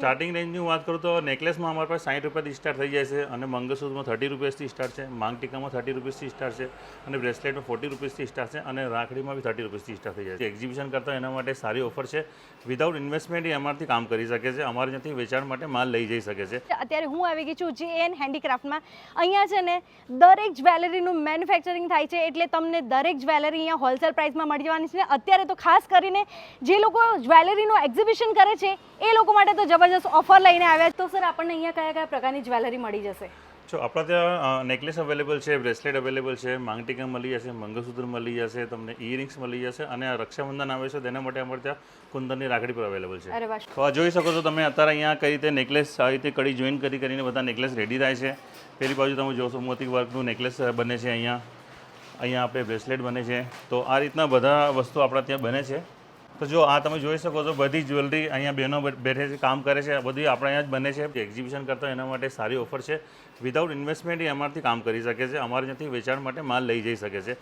Starting રેન્જની વાત કરું તો નેકલેસમાં અમારી પાસે 60 રૂપિયાથી સ્ટાર્ટ થઈ જાય છે અને મંગળસૂત્રમાં 30 રૂપિયાથી સ્ટાર્ટ છે, માંગ ટીકામાં 30 રૂપિયાથી સ્ટાર્ટ છે અને બ્રેસલેટમાં 40 રૂપિયાથી સ્ટાર્ટ છે અને રાખડીમાં બી 30 રૂપિયાથી સ્ટાર્ટ થઈ જાય છે. એક્ઝિબિશન કરતા એના માટે સારી ઓફર છે. વિધાઉટ ઇન્વેસ્ટમેન્ટ એ અમારથી કામ કરી શકે છે, અમારે ત્યાંથી વેચાણ માટે માલ લઈ જઈ શકે છે. અત્યારે હું આવી ગઈ છું JN હેન્ડીક્રાફ્ટમાં. અહીંયા છે ને દરેક જ્વેલરીનું મેન્યુફેક્ચરિંગ થાય છે, એટલે તમને દરેક જ્વેલરી અહીંયા હોલસેલ પ્રાઇસમાં મળી જવાની છે. અત્યારે તો ખાસ કરીને જે લોકો જ્વેલરીનું એક્ઝિબિશન કરે છે એ લોકો માટે તો જબરજસ્ત ઓફર લઈને આવ્યા. તો સર આપણને અહીંયા કયા કયા પ્રકારની જ્વેલરી મળી જશે? જો આપણા ત્યાં નેકલેસ અવેલેબલ છે, બ્રેસલેટ અવેલેબલ છે, માંગ ટીકા મળી જશે, મંગળસૂત્ર મળી જશે, તમને ઇયરિંગ્સ મળી જશે અને આ રક્ષાબંધન આવે છે તેના માટે અમારે ત્યાં કુંદનની રાખડી પર અવેલેબલ છે. અરે વાહ. તો આ જોઈ શકો છો તમે અત્યારે અહીંયા કઈ રીતે નેકલેસ આવી રીતે કડી જોઈન કરીને બધા નેકલેસ રેડી થાય છે. પેલી બાજુ તમે જોશો મોતી વર્કનું નેકલેસ બને છે, અહીંયા આપણે બ્રેસલેટ બને છે. તો આ રીતના બધા વસ્તુ આપણા ત્યાં બને છે. તો જો આ તમે જોઈ શકો છો બધી જ્વેલરી અહીંયા બહેનો બેઠે છે, કામ કરે છે, બધી આપણે અહીંયા જ બને છે. એક્ઝિબિશન કરતાં એના માટે સારી ઓફર છે. વિધાઉટ ઇન્વેસ્ટમેન્ટ એ અમારથી કામ કરી શકે છે, અમારે ત્યાંથી વેચાણ માટે માલ લઈ જઈ શકે છે.